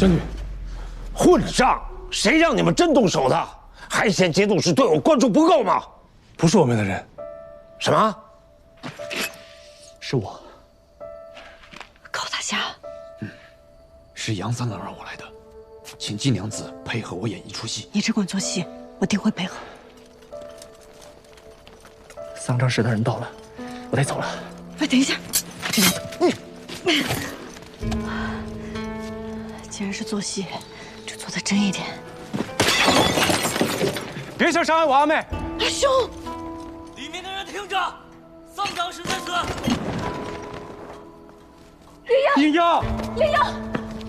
将军，混账！谁让你们真动手的？还嫌节度使对我关注不够吗？不是我们的人。什么？是我。高大侠。是杨三郎让我来的，请季娘子配合我演一出戏。你只管做戏，我定会配合。丧葬室的人到了，我得走了。哎，等一下。既然是做戏，就做得真一点。别想伤害我阿妹！阿兄，里面的人听着，丧葬使在此。英英，英英，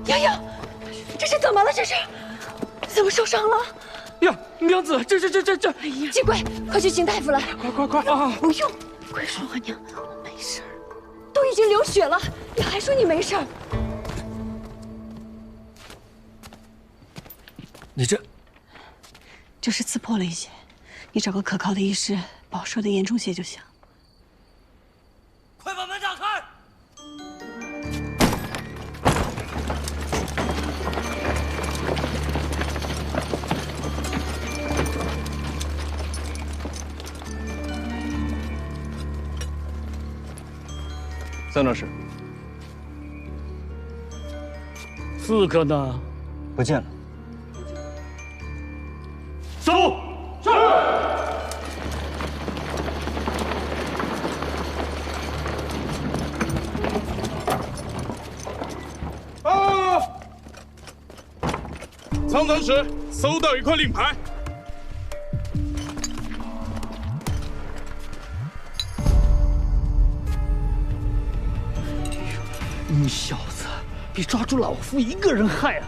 英英，这是怎么了？这是怎么受伤了？呀，娘子，这！哎呀，金贵，快去请大夫来！快啊！不用，快说啊，娘，我没事儿，都已经流血了，你还说你没事儿？你这是刺破了一些，你找个可靠的医师，保守的严重些就行。快把门打开！丧葬室，刺客呢？不见了。走！是。啊！丧葬室搜到一块令牌。你小子比抓住老夫一个人害啊！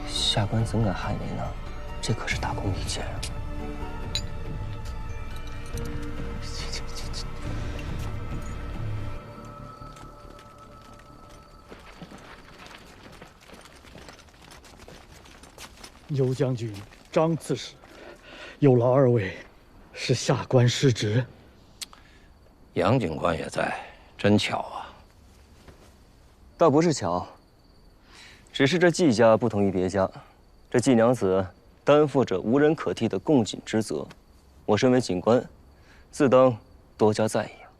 下官怎敢害您呢？这可是大功一件。尤将军、张刺史，有劳二位，是下官失职。杨警官也在，真巧啊！倒不是巧，只是这季家不同于别家，这季娘子担负着无人可替的供给之责，我身为警官，自当多加在意啊。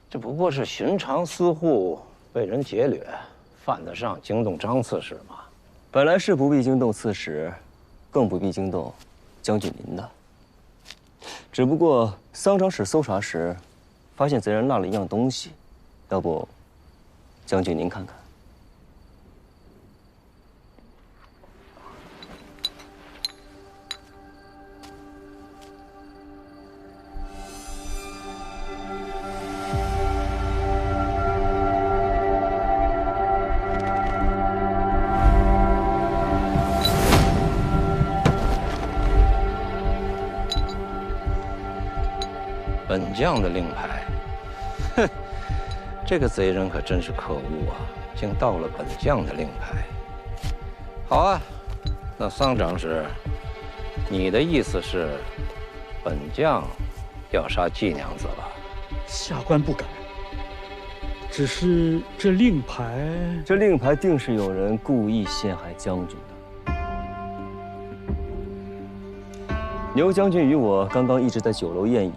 这不过是寻常私户被人劫掠，犯得上惊动张刺史吗？本来是不必惊动刺史，更不必惊动将军您的。只不过丧葬室搜查时，发现贼人落了一样东西，要不，将军您看看。本将的令牌，哼，这个贼人可真是可恶啊！竟盗了本将的令牌。好啊，那丧长史，你的意思是，本将要杀季娘子了？下官不敢，只是这令牌定是有人故意陷害将军的。牛将军与我刚刚一直在酒楼宴饮。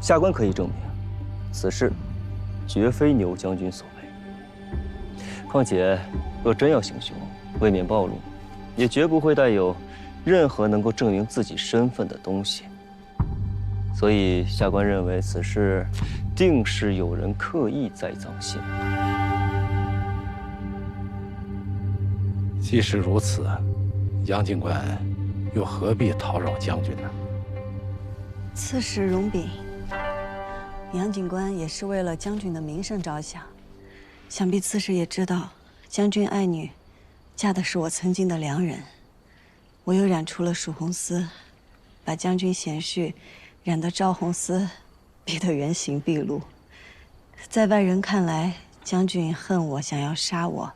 下官可以证明，此事绝非牛将军所为。况且，若真要行凶，为免暴露，也绝不会带有任何能够证明自己身份的东西。所以，下官认为此事定是有人刻意栽赃陷害。既是如此，杨警官又何必讨扰将军呢？刺史容禀。杨警官也是为了将军的名声着想，想必刺史也知道，将军爱女嫁的是我曾经的良人，我又染出了蜀红丝，把将军贤婿染得赵红丝，逼得原形毕露。在外人看来，将军恨我，想要杀我，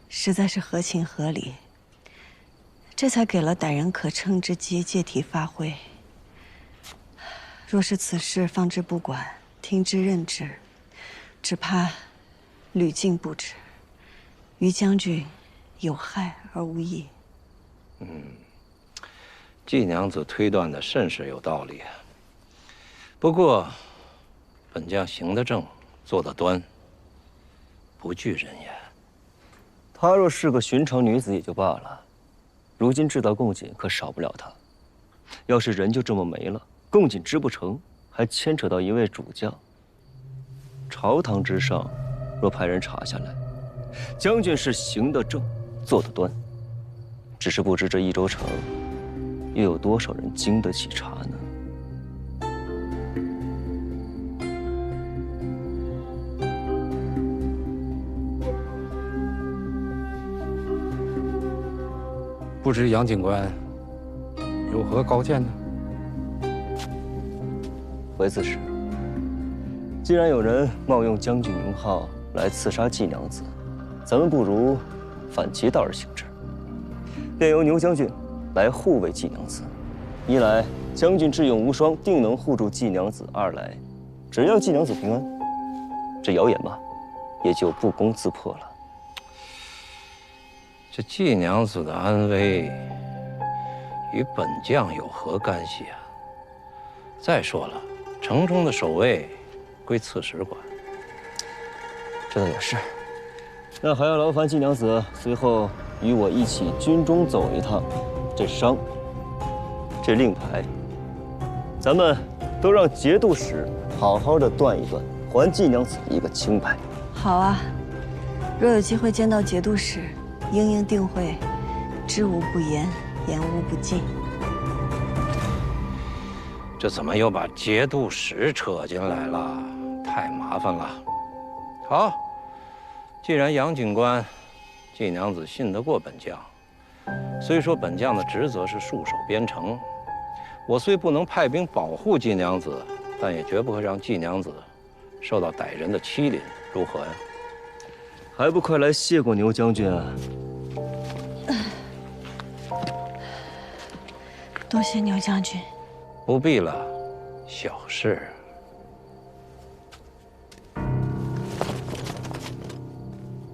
实在是合情合理，这才给了歹人可乘之机，借题发挥。若是此事放之不管，听之任之，只怕屡禁不止，于将军有害而无益。季娘子推断的甚是有道理啊。不过，本将行得正，坐得端，不惧人言。她若是个寻常女子也就罢了，如今制造贡锦可少不了她。要是人就这么没了，贡锦织不成，还牵扯到一位主将。朝堂之上，若派人查下来，将军是行得正，坐得端。只是不知这益州城，又有多少人经得起查呢？不知杨警官有何高见呢？回刺史，既然有人冒用将军名号来刺杀季娘子，咱们不如反其道而行之，便由牛将军来护卫季娘子。一来将军智勇无双，定能护住季娘子；二来，只要季娘子平安，这谣言嘛，也就不攻自破了。这季娘子的安危与本将有何干系啊？再说了，城中的守卫归刺史管。这倒也是。那还要劳烦季娘子随后与我一起军中走一趟。这伤，这令牌，咱们都让节度使好好的断一断，还季娘子一个清白。好啊，若有机会见到节度使，英英定会知无不言，言无不尽。这怎么又把节度使扯进来了？太麻烦了。好，既然杨警官、季娘子信得过本将，虽说本将的职责是戍守边城，我虽不能派兵保护季娘子，但也绝不会让季娘子受到歹人的欺凌，如何呀？还不快来谢过牛将军啊！多谢牛将军。不必了，小事。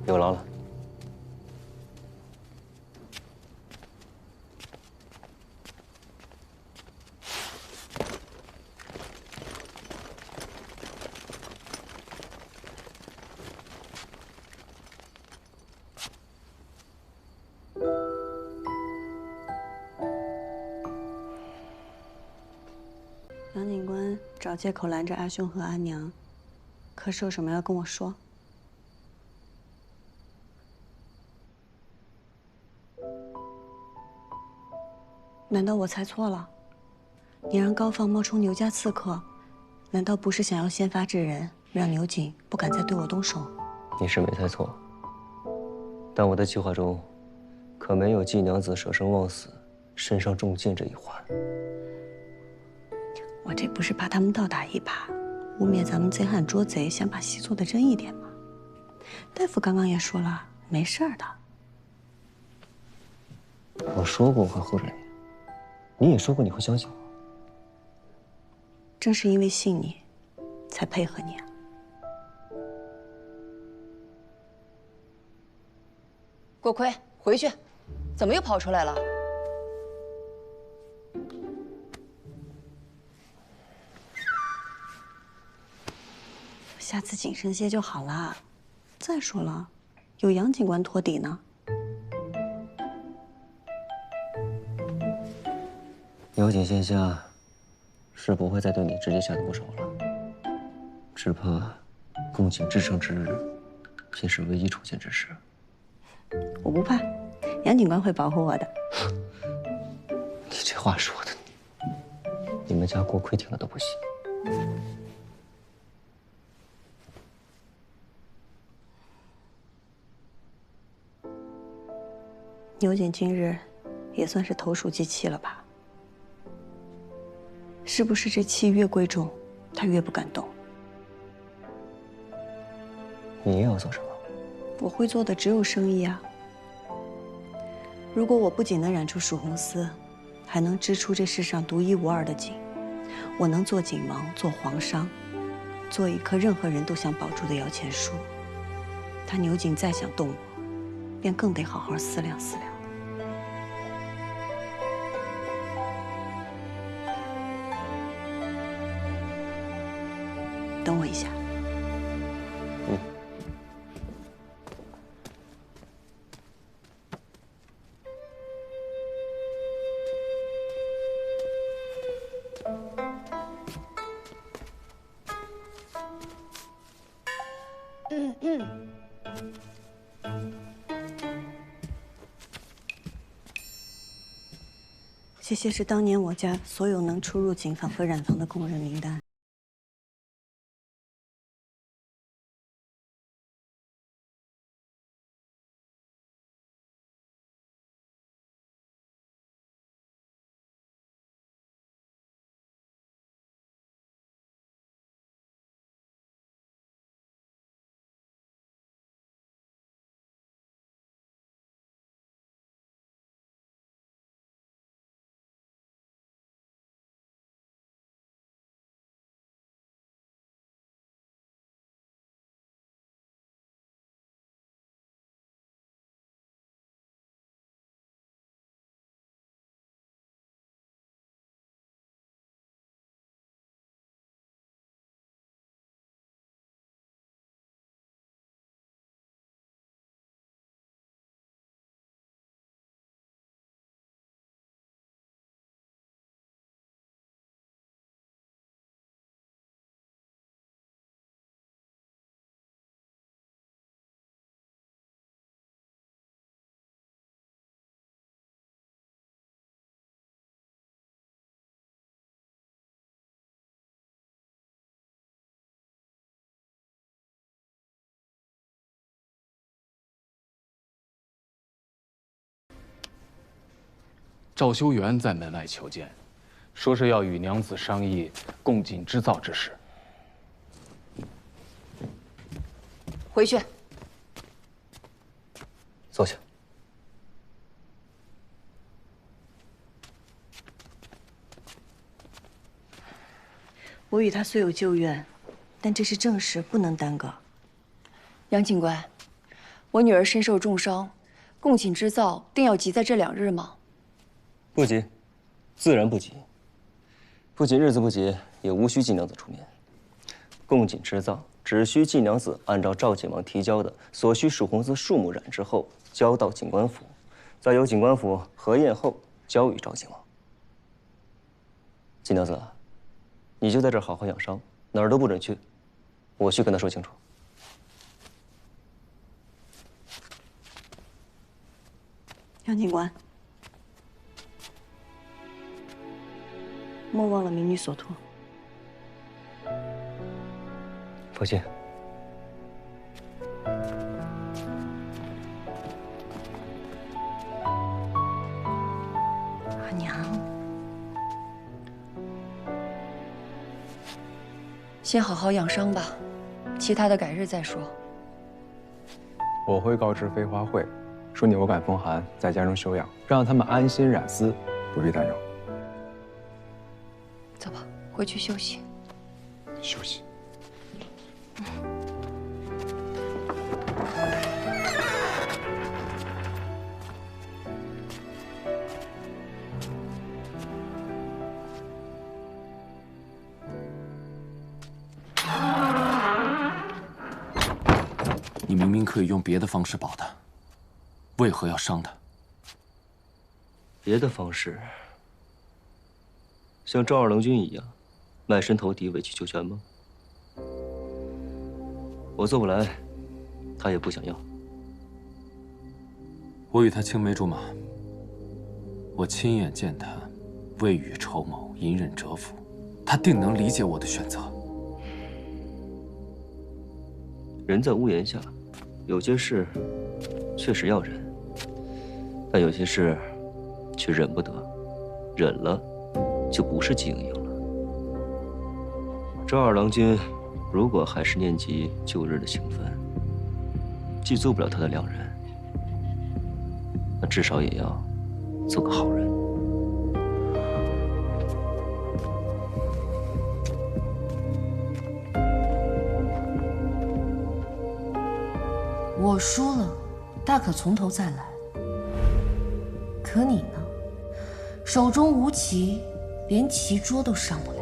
有劳了。杨警官找借口拦着阿兄和阿娘，可是有什么要跟我说？难道我猜错了？你让高放冒充牛家刺客，难道不是想要先发制人，让牛景不敢再对我动手？你是没猜错，但我的计划中，可没有季娘子舍生忘死、身上中箭这一环。我这不是怕他们倒打一耙，污蔑咱们贼喊捉贼，想把戏做得真一点吗？大夫刚刚也说了，没事儿的。我说过我会护着你，你也说过你会相信我。正是因为信你，才配合你啊。郭奎，回去，怎么又跑出来了？下次谨慎些就好了。再说了，有杨警官托底呢。牛景线下是不会再对你直接下毒手了，只怕共锦制胜之日，便是唯一出现之时。我不怕，杨警官会保护我的。你这话说的，你们家郭奎听了都不信。牛景今日也算是投鼠忌器了吧？是不是这气越贵重，他越不敢动？你又要做什么？我会做的只有生意啊。如果我不仅能染出曙红丝，还能织出这世上独一无二的锦，我能做锦芒，做皇商，做一棵任何人都想保住的摇钱树。他牛景再想动我，便更得好好思量思量。等我一下。这些是当年我家所有能出入警房和染房的工人名单。赵修元在门外求见，说是要与娘子商议共进织造之事。回去。坐下。我与他虽有旧怨，但这是正事，不能耽搁。杨警官，我女儿身受重伤，共寝织造定要急在这2日吗？不急，自然不急。不仅日子不急，也无需季娘子出面。共锦织造只需季娘子按照赵景王提交的所需蜀红丝数目染制后，交到景官府，再由景官府核验后交予赵景王。季娘子，你就在这儿好好养伤，哪儿都不准去。我去跟他说清楚。杨警官，莫忘了民女所托。父亲，阿娘，先好好养伤吧，其他的改日再说。我会告知飞花会，说你偶感风寒，在家中休养，让他们安心染丝，不必担忧。走吧，回去休息。休息。你明明可以用别的方式保他，为何要伤他？别的方式，像赵二郎君一样，卖身投地，委曲求全吗？我做不来，他也不想要。我与他青梅竹马，我亲眼见他未雨绸缪，隐忍蛰伏，他定能理解我的选择。人在屋檐下，有些事确实要忍，但有些事却忍不得，忍了就不是季莹莹了。赵二郎君如果还是念及旧日的情分，既做不了他的良人，那至少也要做个好人。我输了，大可从头再来。可你呢，手中无棋，连棋桌都上不了。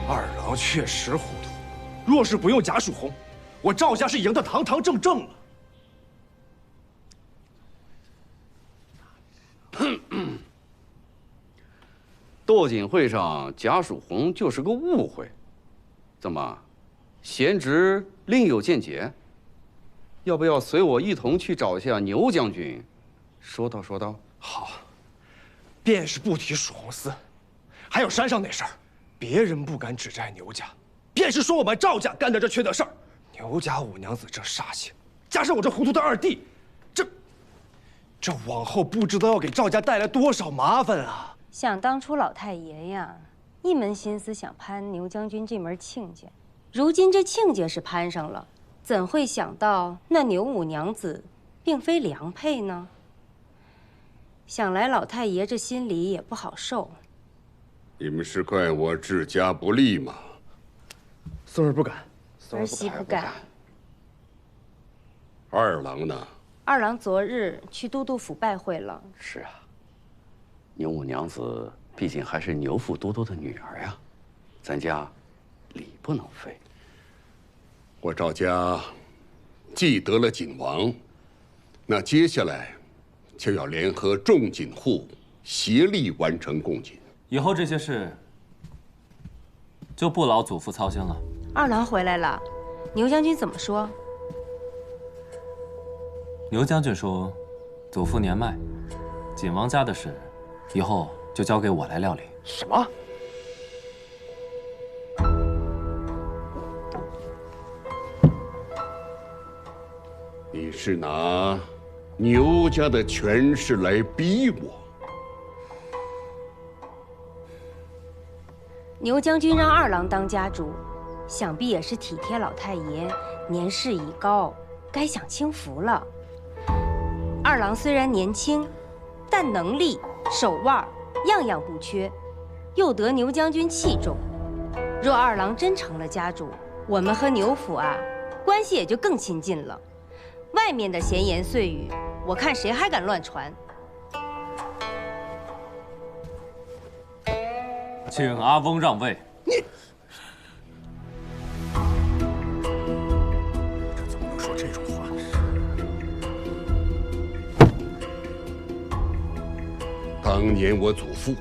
二郎确实糊涂，若是不用贾曙红，我赵家是赢得堂堂正正了。斗锦会上，贾曙红就是个误会。怎么，贤侄另有见解？要不要随我一同去找一下牛将军？说道说道。好，便是不提曙红寺，还有山上那事儿，别人不敢指摘牛家，便是说我们赵家干的这缺德事儿。牛家五娘子这煞气，加上我这糊涂的二弟，这往后不知道要给赵家带来多少麻烦啊！想当初老太爷呀，一门心思想攀牛将军这门亲家，如今这亲家是攀上了，怎会想到那牛五娘子并非良配呢？想来老太爷这心里也不好受。你们是怪我治家不力吗？孙儿不敢，儿媳不敢。二郎呢？二郎昨日去都督府拜会了。是啊，牛五娘子毕竟还是牛副都督的女儿呀，咱家礼不能废。我赵家既得了锦王，那接下来就要联合众锦户，协力完成贡锦。以后这些事就不劳祖父操心了。二郎回来了，牛将军怎么说？牛将军说，祖父年迈，锦王家的事，以后就交给我来料理。什么？你是拿牛家的权势来逼我？牛将军让二郎当家主，想必也是体贴老太爷年事已高，该享清福了。二郎虽然年轻，但能力、手腕样样不缺，又得牛将军器重。若二郎真成了家主，我们和牛府啊关系也就更亲近了。外面的闲言碎语，我看谁还敢乱传。请阿翁让位。你这怎么能说这种话？当年我祖父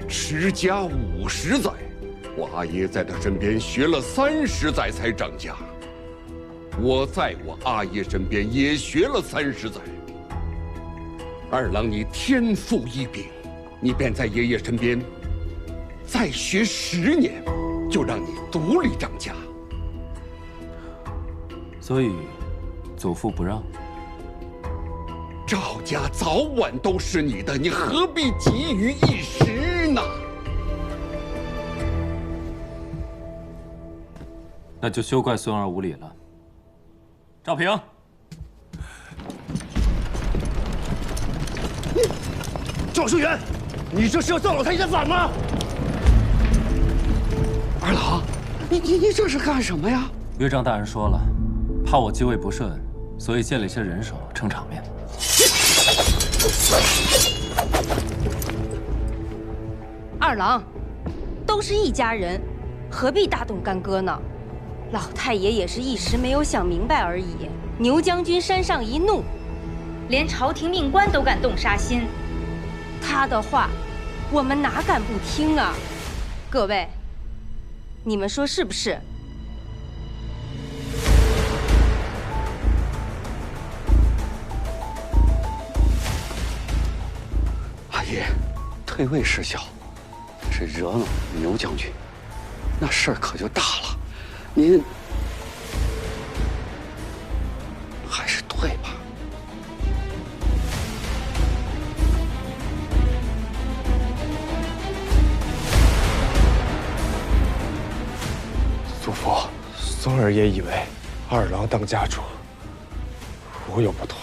持家50载，我阿爷在他身边学了30载才掌家。我在我阿爷身边也学了30载。二郎，你天赋异禀，你便在爷爷身边再学10年，就让你独立掌家。所以，祖父不让。赵家早晚都是你的，你何必急于一时呢？那就休怪孙儿无礼了。赵平，赵书远，你这是要造老太爷的反吗？二郎，你这是干什么呀？岳丈大人说了，怕我继位不顺，所以借了一些人手撑场面。二郎，都是一家人，何必大动干戈呢？老太爷也是一时没有想明白而已。牛将军山上一怒，连朝廷命官都敢动杀心，他的话，我们哪敢不听啊？各位，你们说是不是？阿爷，退位失效，这惹恼牛将军，那事儿可就大了。您还是退吧。祖父，孙儿也以为二郎当家主，无有不妥。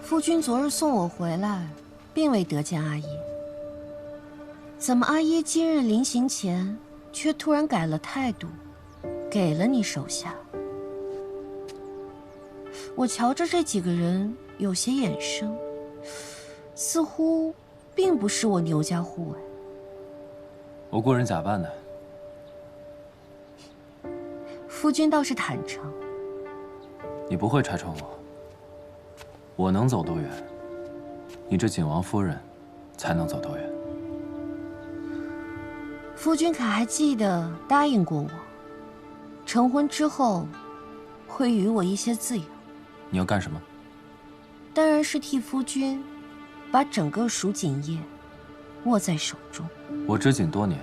夫君昨日送我回来，并未得见阿耶。怎么阿耶今日临行前却突然改了态度，给了你手下？我瞧着这几个人有些眼生，似乎并不是我牛家护卫。我雇人假扮的。夫君倒是坦诚。你不会拆穿我。我能走多远，你这景王夫人才能走多远。夫君可还记得答应过我，成婚之后会予我一些自由？你要干什么？当然是替夫君把整个蜀锦业握在手中。我执锦多年，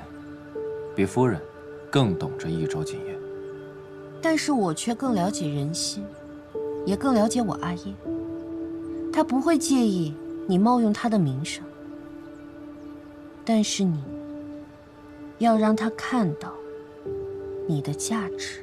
比夫人更懂这益州锦业。但是我却更了解人心，也更了解我阿耶。他不会介意你冒用他的名声，但是你要让他看到你的价值。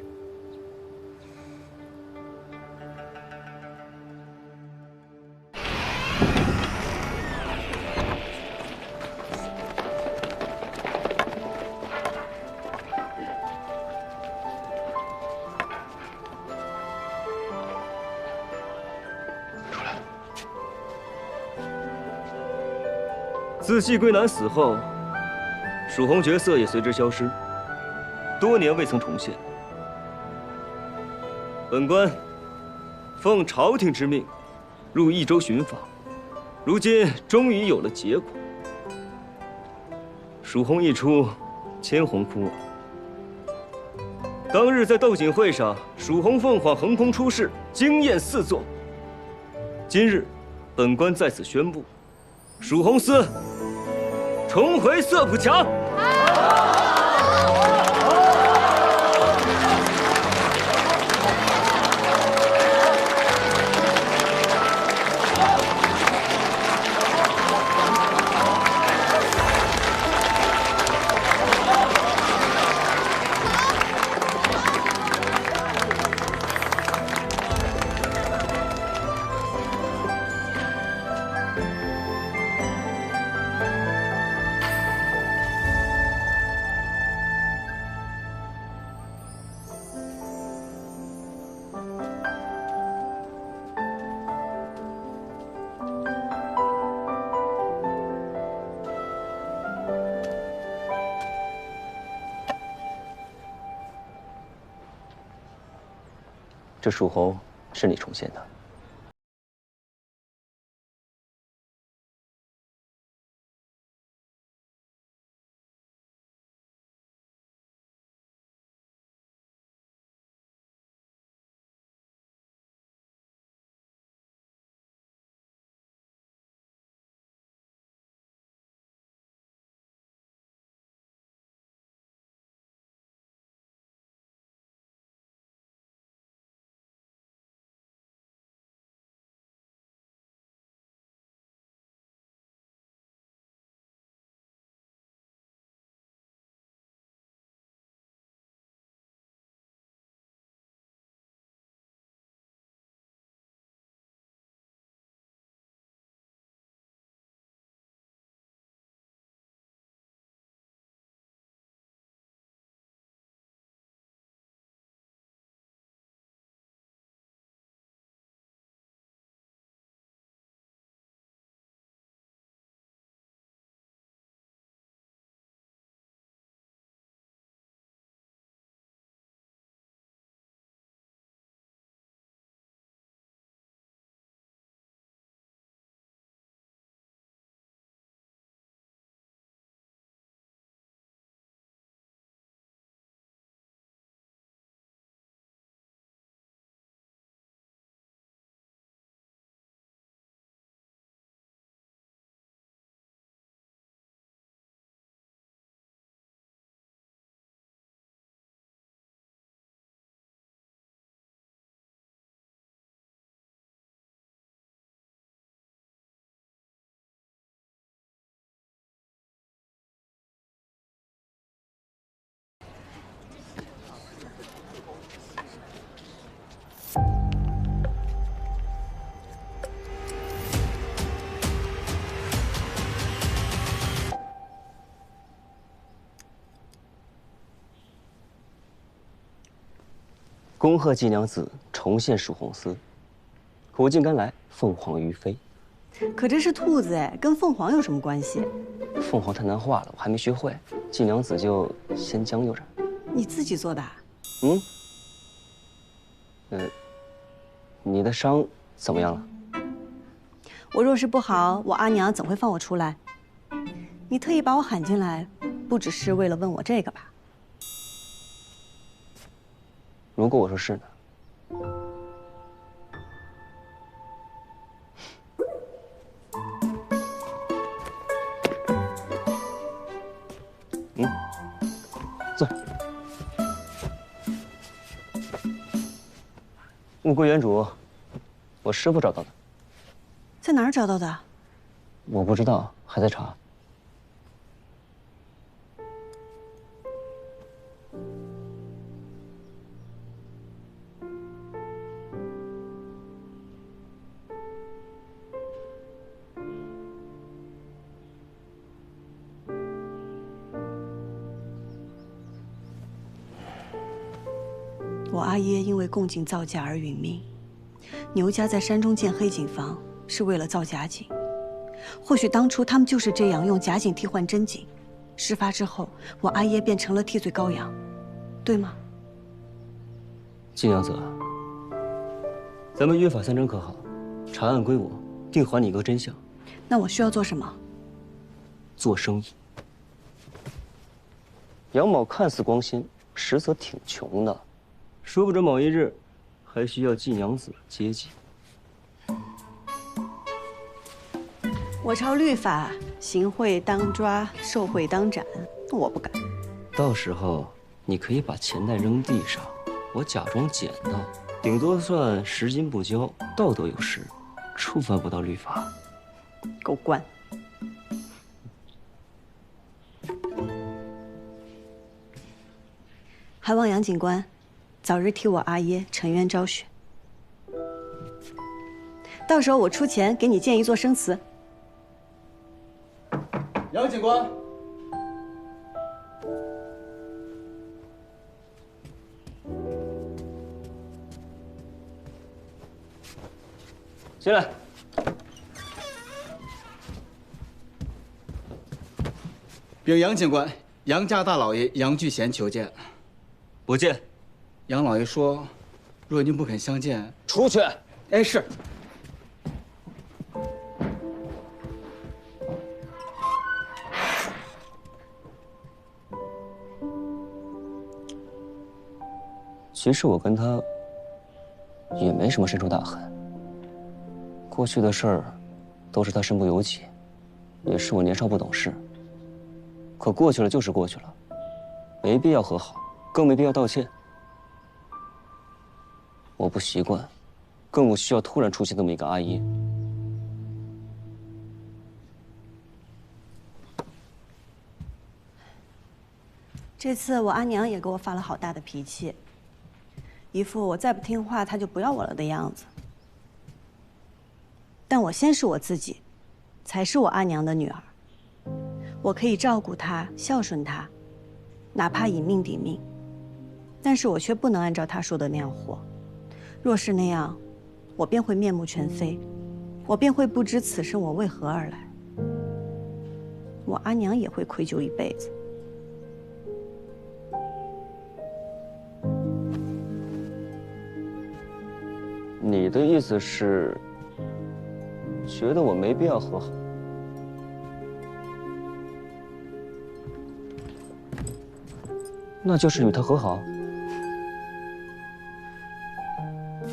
自季归南死后，蜀红角色也随之消失，多年未曾重现。本官奉朝廷之命，入益州寻访，如今终于有了结果。蜀红一出，千红枯啊。当日在斗锦会上，蜀红凤凰横空出世，惊艳四座。今日，本官在此宣布，蜀红司重回色谱墙。这蜀红是你重现的。恭贺季娘子重现蜀红丝，苦尽甘来，凤凰于飞。可这是兔子哎，跟凤凰有什么关系？凤凰太难画了，我还没学会，季娘子就先将就着。你自己做的啊？你的伤怎么样了？我若是不好，我阿娘怎会放我出来？你特意把我喊进来，不只是为了问我这个吧？如果我说是呢？坐。物归原主，我师傅找到的。在哪儿找到的？我不知道，还在查。我阿耶因为共进造假而殒命，牛家在山中建黑井房是为了造假井。或许当初他们就是这样用假井替换真井，事发之后，我阿耶便成了替罪羔羊，对吗？季娘子，咱们约法三章可好？查案归我，定还你一个真相。那我需要做什么？做生意。杨某看似光鲜，实则挺穷的，说不准某一日还需要季娘子接济。我抄律法，行贿当抓，受贿当斩，我不敢。到时候你可以把钱袋扔地上，我假装捡到，顶多算拾金不交，道德有失，触犯不到律法。狗官。还望杨警官早日替我阿耶沉冤昭雪。到时候我出钱给你建一座生祠。杨警官，进来。禀杨警官，杨家大老爷杨巨贤求见。不见。杨老爷说，若您不肯相见，出去。哎，是。其实我跟他也没什么深仇大恨，过去的事儿都是他身不由己，也是我年少不懂事。可过去了就是过去了，没必要和好，更没必要道歉。我不习惯，更不需要突然出现这么一个阿姨。这次我阿娘也给我发了好大的脾气，一副我再不听话她就不要我了的样子。但我先是我自己，才是我阿娘的女儿。我可以照顾她，孝顺她，哪怕以命抵命。但是我却不能按照她说的那样活。若是那样，我便会面目全非，我便会不知此生我为何而来。我阿娘也会愧疚一辈子。你的意思是，觉得我没必要和好？那就是与他和好？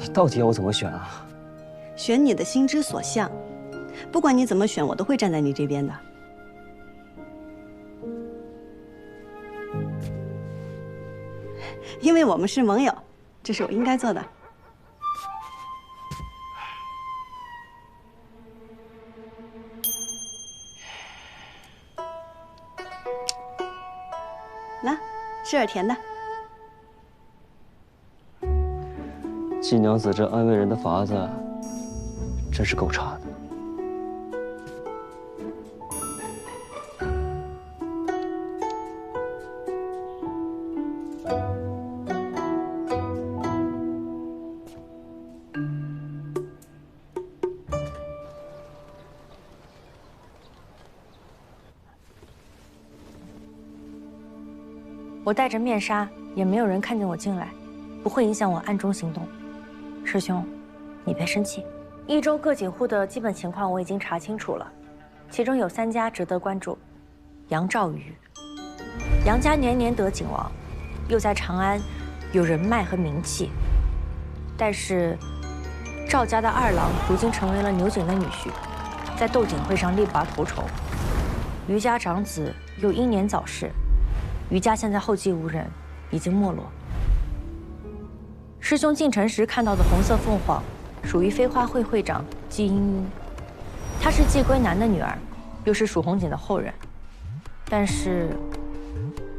你到底要我怎么选啊？选你的心之所向，不管你怎么选，我都会站在你这边的。因为我们是盟友，这是我应该做的。来，吃点甜的。季娘子这安慰人的法子，真是够差的。我戴着面纱，也没有人看见我进来，不会影响我暗中行动。师兄，你别生气。益州各景户的基本情况我已经查清楚了，其中有3家值得关注。杨兆宇，杨家年年得景王，又在长安有人脉和名气，但是赵家的2郎如今成为了牛景的女婿，在斗景会上力拔头筹。余家长子又英年早逝，余家现在后继无人，已经没落。师兄进城时看到的红色凤凰，属于飞花会会长季英英，她是季归南的女儿，又是蜀红景的后人，但是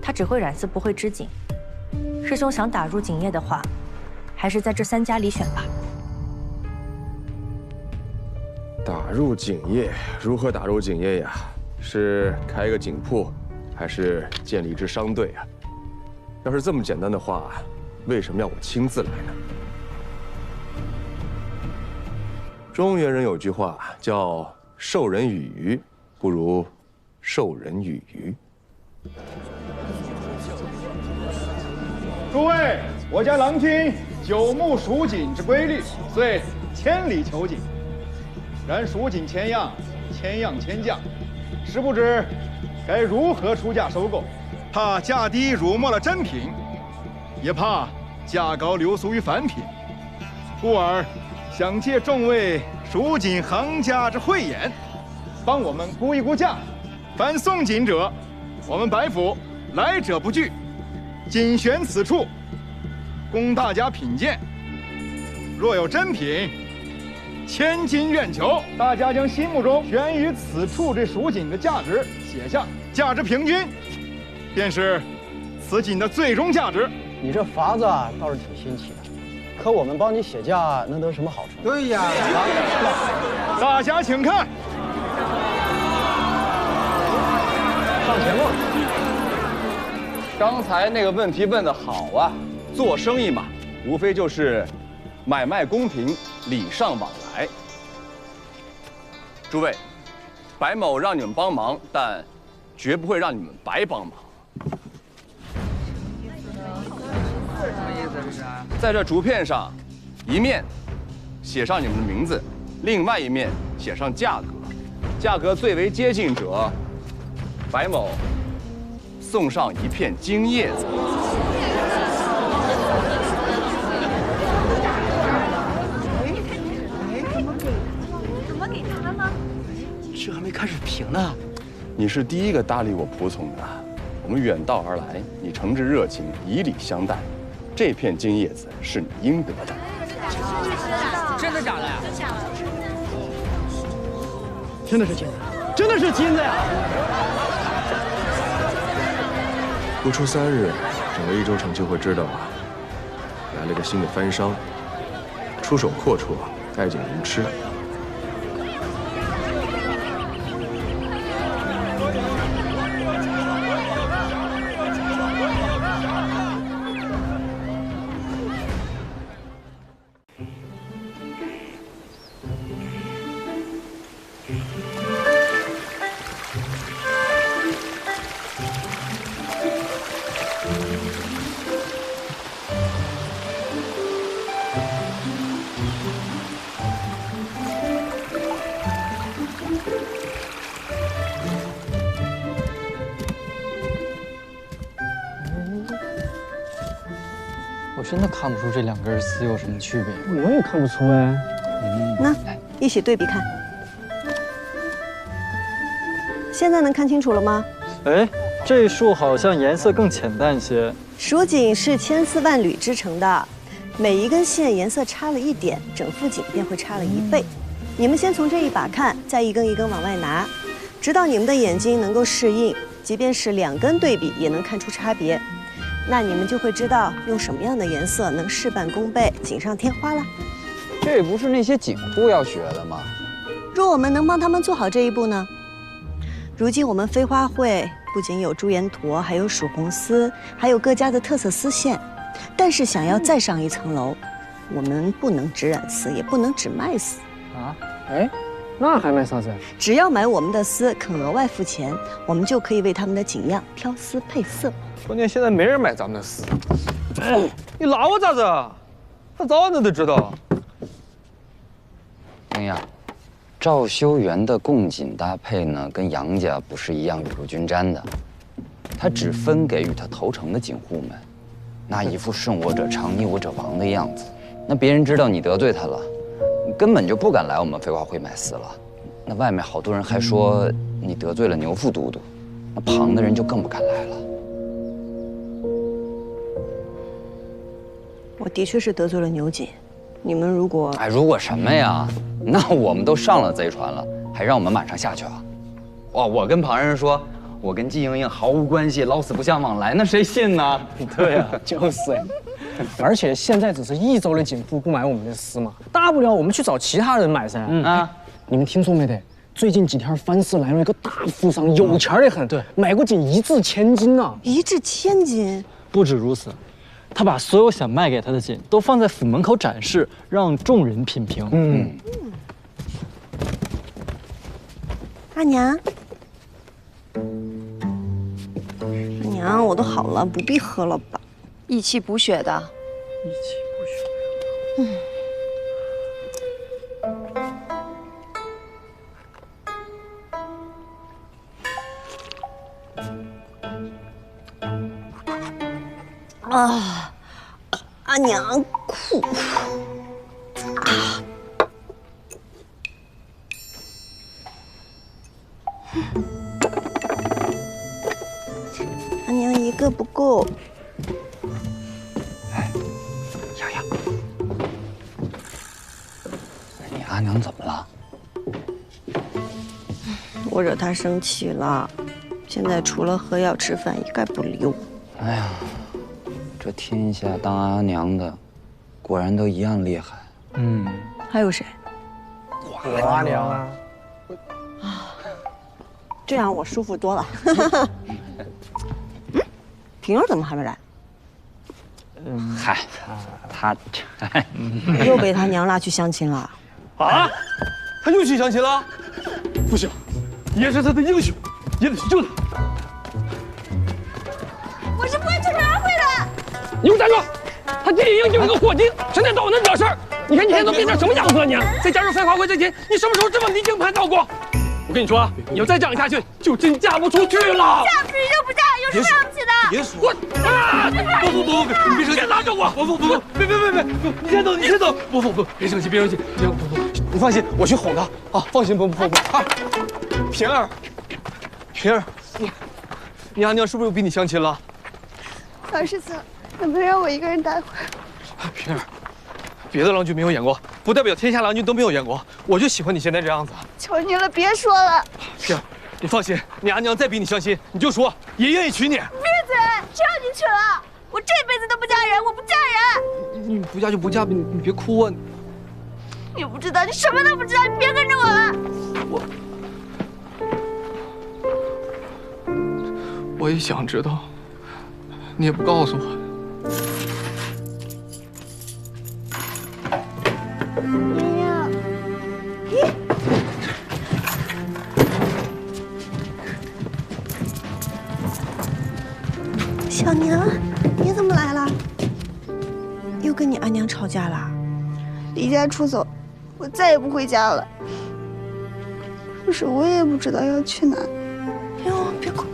她只会染丝，不会织锦。师兄想打入锦业的话，还是在这3家里选吧。打入锦业，如何打入锦业呀？是开一个锦铺，还是建立一支商队啊？要是这么简单的话，为什么要我亲自来呢？中原人有句话叫“授人以鱼，不如授人以渔”。诸位，我家郎君久慕蜀锦之规律，遂千里求锦。然蜀锦千样，千样千价，实不知该如何出价收购。怕价低辱没了真品，也怕价高流俗于凡品，故而想借众位蜀锦行家之慧眼，帮我们估一估价。凡送锦者，我们白府来者不拒，仅选此处，供大家品鉴。若有真品，千金愿求。大家将心目中悬于此处这蜀锦的价值写下，价值平均，便是此锦的最终价值。你这法子啊，倒是挺新奇的，可我们帮你写价能得什么好处？对呀，大家请看。上前路。刚才那个问题问得好啊！做生意嘛，无非就是买卖公平，礼尚往来。诸位，白某让你们帮忙，但绝不会让你们白帮忙。在这竹片上，一面写上你们的名字，另外一面写上价格，价格最为接近者，白某送上一片金叶子。怎么给他吗？这还没开始评呢。你是第一个搭理我仆从的，我们远道而来，你诚挚热情，以礼相待。这片金叶子是你应得的。真的假的呀？真的是金子，真的是金子呀！不出3日，整个益州城就会知道来了个新的番商，出手阔绰，爱景如痴。我真的看不出这2根丝有什么区别。我也看不出哎。那一起对比看，现在能看清楚了吗？哎，这束好像颜色更浅淡些。蜀锦是千丝万缕织成的，每一根线颜色差了1点，整副锦便会差了1倍。你们先从这一把看，再一根一根往外拿，直到你们的眼睛能够适应，即便是2根对比也能看出差别。那你们就会知道用什么样的颜色能事半功倍，锦上添花了。这不是那些景户要学的吗？若我们能帮他们做好这一步呢？如今我们飞花会不仅有朱颜驼，还有蜀红丝，还有各家的特色丝线。但是想要再上一层楼，我们不能只染丝，也不能只卖丝。啊？哎，那还卖啥子？只要买我们的丝，肯额外付钱，我们就可以为他们的锦样挑丝配色。关键现在没人买咱们的丝。你拉我咋子？他早晚都知道。明呀，赵修元的贡锦搭配呢，跟杨家不是一样雨露均沾的，他只分给与他投诚的锦户们，那一副顺我者昌，逆我者亡的样子。那别人知道你得罪他了，你根本就不敢来我们废话会买丝了。那外面好多人还说你得罪了牛副都督，那旁的人就更不敢来了。我的确是得罪了牛锦，你们如果……哎，如果什么呀？那我们都上了贼船了，还让我们马上下去啊？哇！我跟旁人说，我跟季莹莹毫无关系，老死不相往来，那谁信呢？对呀，就是呀。而且现在只是一州的锦铺不买我们的丝嘛，大不了我们去找其他人买噻。你们听说没得？最近几天藩市来了一个大富商，有钱的很，对，买过锦1掷千金啊！1掷千金？不止如此。他把所有想卖给他的锦都放在府门口展示，让众人品评。阿娘，阿娘，我都好了，不必喝了吧？益气补血的。益气补血。啊，阿娘苦啊！阿娘一个不够。哎，洋洋，你阿娘怎么了？我惹她生气了，现在除了喝药吃饭一概不理我。哎呀。这天下当阿娘的，果然都一样厉害。还有谁？我阿娘啊！这样我舒服多了。平儿怎么还没来？嗨，他又被他娘拉去相亲了。啊？他又去相亲了？不行，爷是他的英雄，也得去救他。我是不会出这儿会的。你给我站住！他弟弟英就是个伙计，成天捣那惹事儿。你看你现在都变成什么样子了你？再加上废话会这些，你什么时候这么离经叛道过？我跟你说啊，你要再这样下去，就真嫁不出去了。嫁不出去就不嫁，有什么了不起的？别说我啊！不，你别生气，拉着我！不，别，你先走，你先走！不，别生气，别生气，不，你放心，我去哄他啊！放心，不啊！平儿，你阿娘是不是又逼你相亲了？老师子，能不能让我一个人待会儿？平儿，别的郎君没有演过，不代表天下郎君都没有演过。我就喜欢你现在这样子。求你了，别说了。平儿，你放心，你阿娘再逼你相亲，你就说也愿意娶你。闭嘴！只要你娶了，我这辈子都不嫁人，我不嫁人。你不嫁就不嫁，你别哭啊！你不知道，你什么都不知道，你别跟着我了。我也想知道，你也不告诉我。小娘，你怎么来了？又跟你阿娘吵架了？离家出走，我再也不回家了。可是我也不知道要去哪。哟，别哭。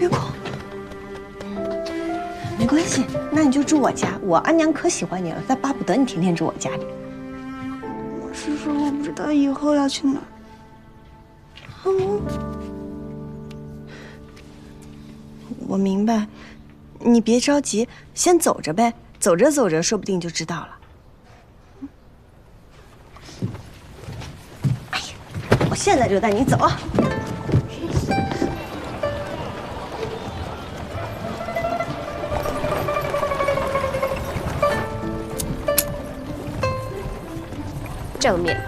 没关系，那你就住我家。我阿娘可喜欢你了，她巴不得你天天住我家里。我是说，我不知道以后要去哪。我明白，你别着急，先走着呗。走着走着，说不定就知道了。哎呀，我现在就带你走。正面。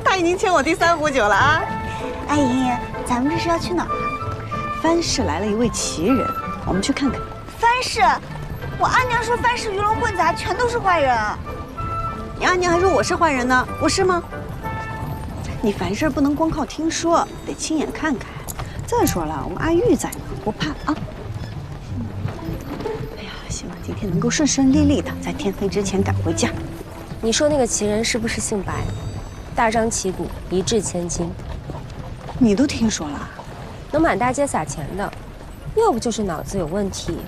他已经请我第3壶酒了啊！阿姨，咱们这是要去哪儿啊？藩市来了一位奇人，我们去看看。藩市，我阿娘说藩市鱼龙混杂，全都是坏人。你阿娘还说我是坏人呢，我是吗？你凡事不能光靠听说，得亲眼看看。再说了，我们阿玉在呢，不怕啊。哎呀，希望今天能够顺顺利利的，在天黑之前赶回家。你说那个奇人是不是姓白？大张旗鼓，一掷千金。你都听说了？能满大街撒钱的，要不就是脑子有问题，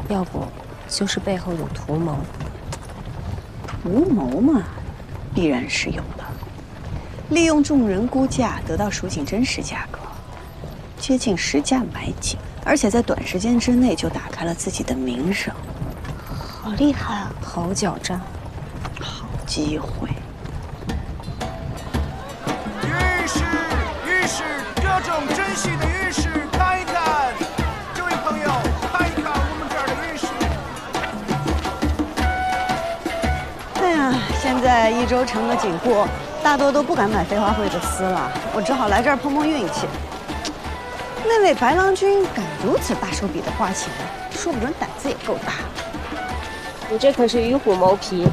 要不就是背后有图谋。图谋嘛，必然是有的。利用众人估价得到蜀锦真实价格，接近实价买锦，而且在短时间之内就打开了自己的名声。好厉害啊！好狡诈，好机会。玉石，各种珍稀的玉石，看一看。这位朋友，看一看我们这儿的玉石。哎呀，现在益州城的锦户大多都不敢买飞花会的丝了，我只好来这儿碰碰运气。那位白郎君敢如此大手笔的花钱，说不准胆子也够大。你这可是与虎谋皮，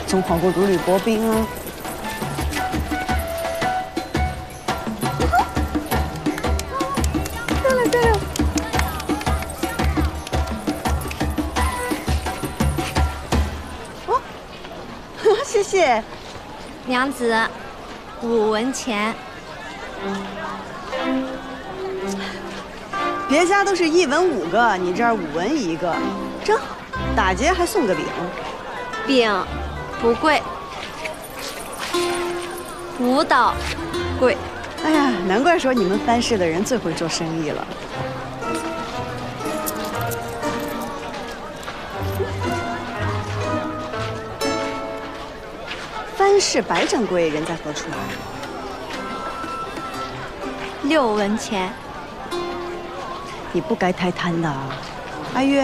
总好过如履薄冰啊。对了对了，哦，谢谢。娘子，5文钱。别家都是1文5个，你这儿5文1个，正好。打劫还送个饼，饼不贵，5斗贵。哎呀，难怪说你们藩市的人最会做生意了。藩市白掌柜人在何处啊？6文钱。你不该太贪的啊，阿玉。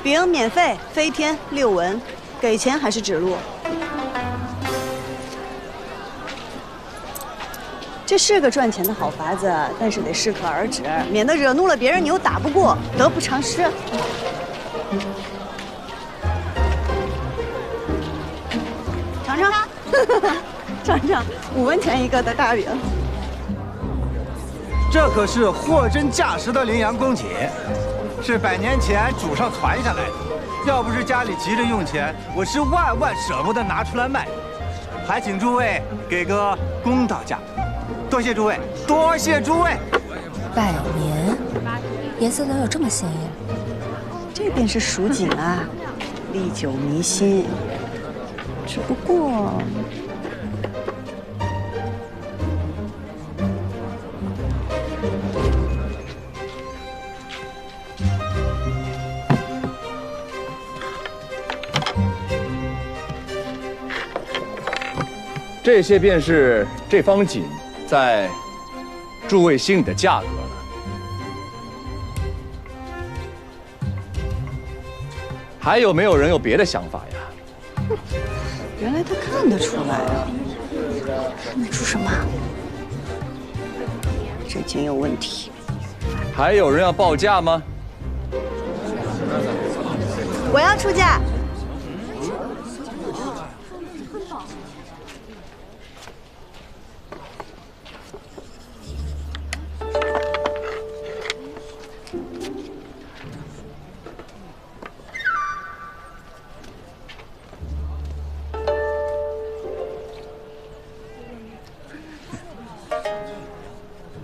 饼免费，飞天6文，给钱还是指路？这是个赚钱的好法子，但是得适可而止，免得惹怒了别人，你又打不过，得不偿失。尝尝，尝尝5文钱1个的大饼。这可是货真价实的羚羊公锦，是100年前祖上传下来的。要不是家里急着用钱，我是万万舍不得拿出来卖。还请诸位给个公道价。多谢诸位，多谢诸位。100年，颜色能有这么鲜艳？这便是蜀锦啊，历久弥新。只不过，这些便是这方锦在诸位心里的价格了。还有没有人有别的想法呀？原来他看得出来啊！看得出什么？这锦有问题。还有人要报价吗？我要出价。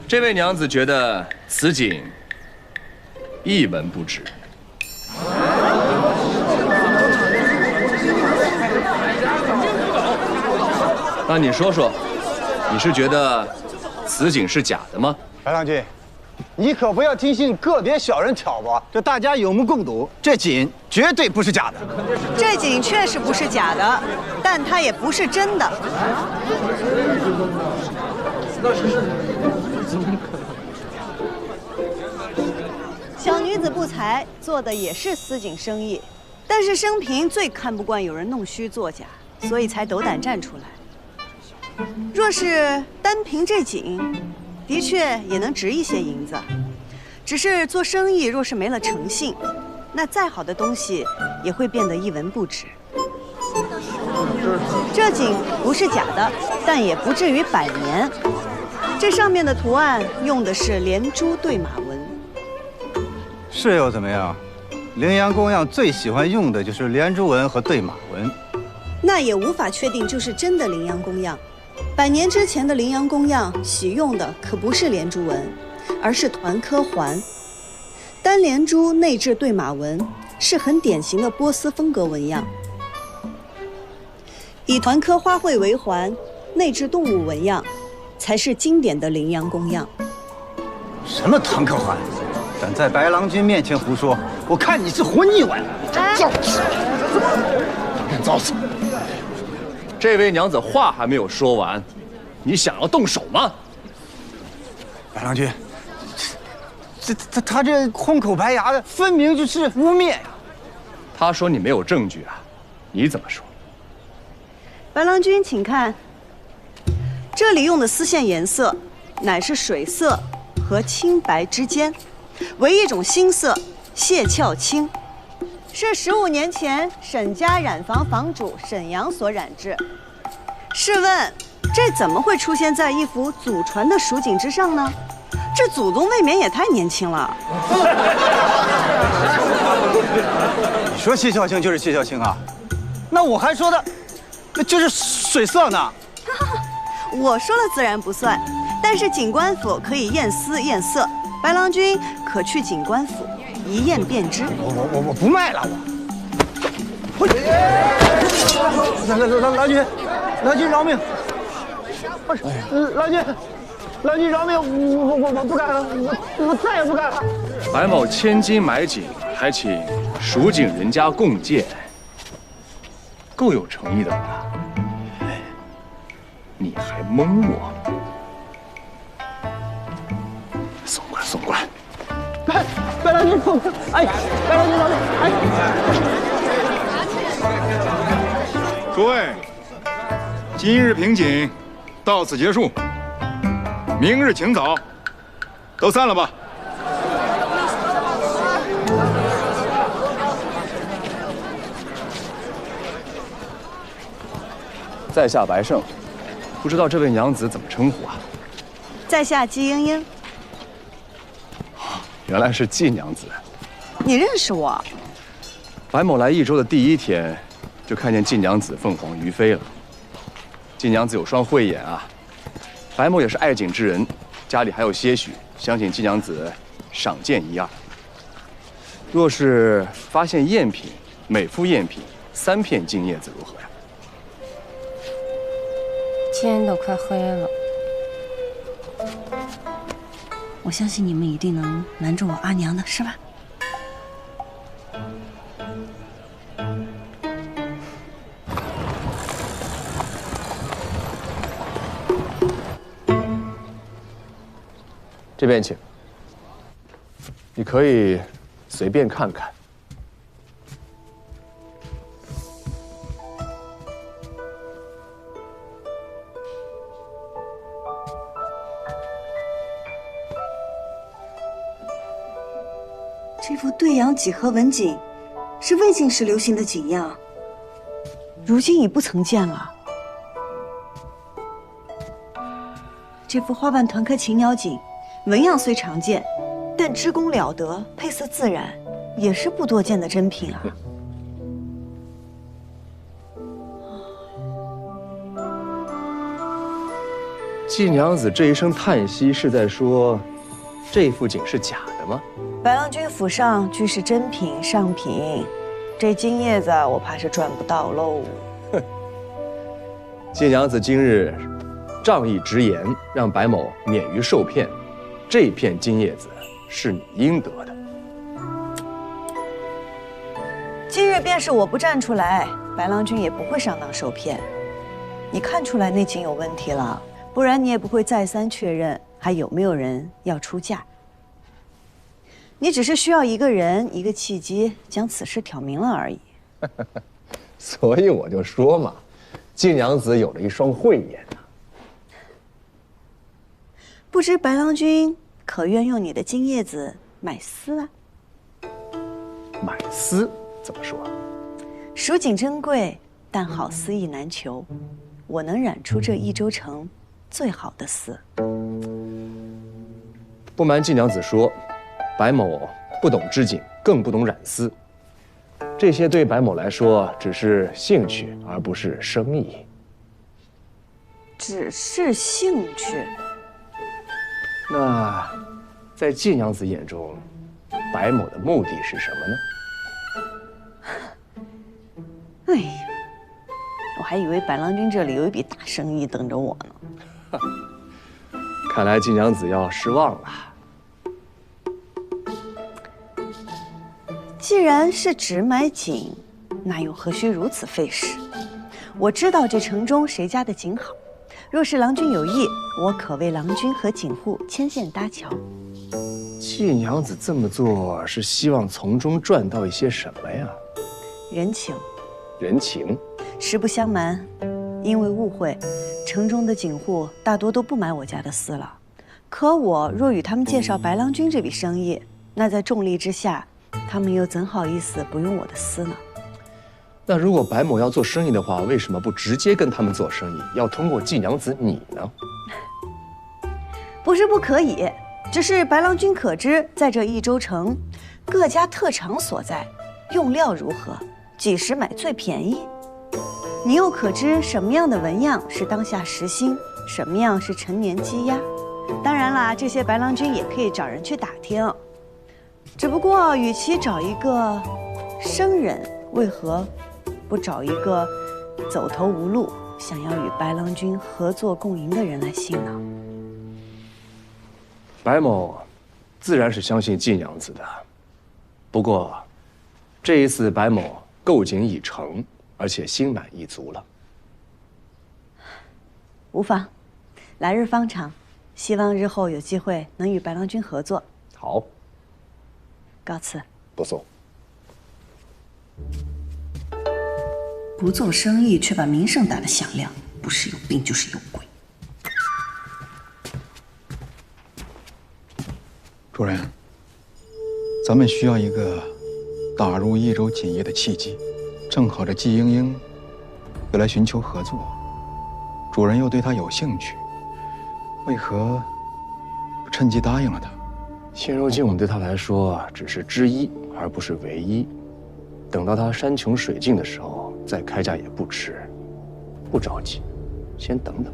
这位娘子觉得此锦1文不值。那你说说，你是觉得此锦是假的吗？白郎君，你可不要听信个别小人挑拨，这大家有目共睹，这锦绝对不是假的。这锦确实不是假的，但它也不是真的。小女子不才，做的也是丝锦生意，但是生平最看不惯有人弄虚作假，所以才斗胆站出来。若是单凭这景，的确也能值一些银子。只是做生意若是没了诚信，那再好的东西也会变得一文不值。这景不是假的，但也不至于100年。这上面的图案用的是连珠对马纹。是又怎么样？羚羊公样最喜欢用的就是连珠纹和对马纹。那也无法确定就是真的羚羊公样。100年之前的羚羊公样喜用的可不是连珠纹，而是团科环。单连珠内置对马纹，是很典型的波斯风格纹样。以团科花卉为环，内置动物纹样，才是经典的羚羊公样。什么团科环？敢在白郎君面前胡说，我看你是活腻歪了！造次，造次！这位娘子话还没有说完，你想要动手吗？白郎君，他这空口白牙的，分明就是污蔑呀！他说你没有证据啊，你怎么说？白郎君，请看，这里用的丝线颜色，乃是水色和青白之间，为一种新色——蟹壳青，是15年前沈家染坊坊主沈阳所染制。试问，这怎么会出现在一幅祖传的蜀锦之上呢？这祖宗未免也太年轻了。你说蟹壳青就是蟹壳青啊？那我还说的，就是水色呢。我说了自然不算，但是景官府可以验丝验色，白郎君可去景官府一验便知。我不卖了，我。郎君饶命！不是，郎君饶命！我不干了，我再也不干了。白某千金买锦，还请蜀锦人家共鉴，够有诚意的吧？你还蒙我？送过来，送过来！白郎君，哎，白郎君饶命！哎，诸位，今日评锦到此结束，明日请早，都散了吧。在下白胜，不知道这位娘子怎么称呼啊？在下姬莺莺。原来是季娘子。你认识我？白某来益州的第1天，就看见季娘子凤凰于飞了。季娘子有双慧眼啊，白某也是爱景之人，家里还有些许，想请季娘子赏鉴1、2。若是发现赝品，每副赝品3片金叶子，如何呀？天都快黑了。我相信你们一定能瞒住我阿娘的，是吧？这边请。你可以随便看看。这幅对阳几何纹锦是魏晋时流行的锦样，如今已不曾见了。这幅花瓣团科禽鸟锦，纹样虽常见，但织工了得，配色自然，也是不多见的珍品啊。季娘子这一声叹息，是在说这幅锦是假的吗？白郎君府上均是珍品上品，这金叶子我怕是赚不到喽。哼，季娘子今日仗义直言，让白某免于受骗，这片金叶子是你应得的。今日便是我不站出来，白郎君也不会上当受骗。你看出来那锦有问题了，不然你也不会再三确认还有没有人要出价。你只是需要一个人一个契机将此事挑明了而已。所以我就说嘛，晋娘子有了一双慧眼啊！不知白郎君可愿用你的金叶子买丝啊？买丝怎么说？蜀锦珍贵，但好丝意难求。我能染出这益州城最好的丝。不瞒晋娘子说，白某不懂织锦，更不懂染丝。这些对白某来说只是兴趣，而不是生意。只是兴趣。那，在晋娘子眼中，白某的目的是什么呢？哎呀，我还以为白郎君这里有一笔大生意等着我呢。看来晋娘子要失望了。既然是只买锦，那又何须如此费时？我知道这城中谁家的锦好，若是郎君有意，我可为郎君和锦户牵线搭桥。晋娘子这么做是希望从中赚到一些什么呀？人情。人情。实不相瞒，因为误会，城中的锦户大多都不买我家的丝了。可我若与他们介绍白郎君这笔生意，那在重利之下，他们又怎好意思不用我的丝呢？那如果白某要做生意的话，为什么不直接跟他们做生意，要通过晋娘子你呢？不是不可以，只是白郎君可知，在这益州城，各家特长所在，用料如何，几时买最便宜？你又可知什么样的纹样是当下时兴，什么样是陈年积压？当然啦，这些白郎君也可以找人去打听。只不过，与其找一个生人，为何不找一个走投无路、想要与白郎君合作共赢的人来信呢？白某自然是相信晋娘子的，不过这一次白某购锦已成，而且心满意足了。无妨，来日方长，希望日后有机会能与白郎君合作。好，告辞。不送。不做生意却把名声打得响亮，不是有病就是有鬼。主人，咱们需要一个打入益州锦业的契机，正好这季莺莺又来寻求合作，主人又对她有兴趣，为何不趁机答应了她？现如今我们对她来说只是之一，而不是唯一。等到她山穷水尽的时候再开价也不迟，不着急，先等等。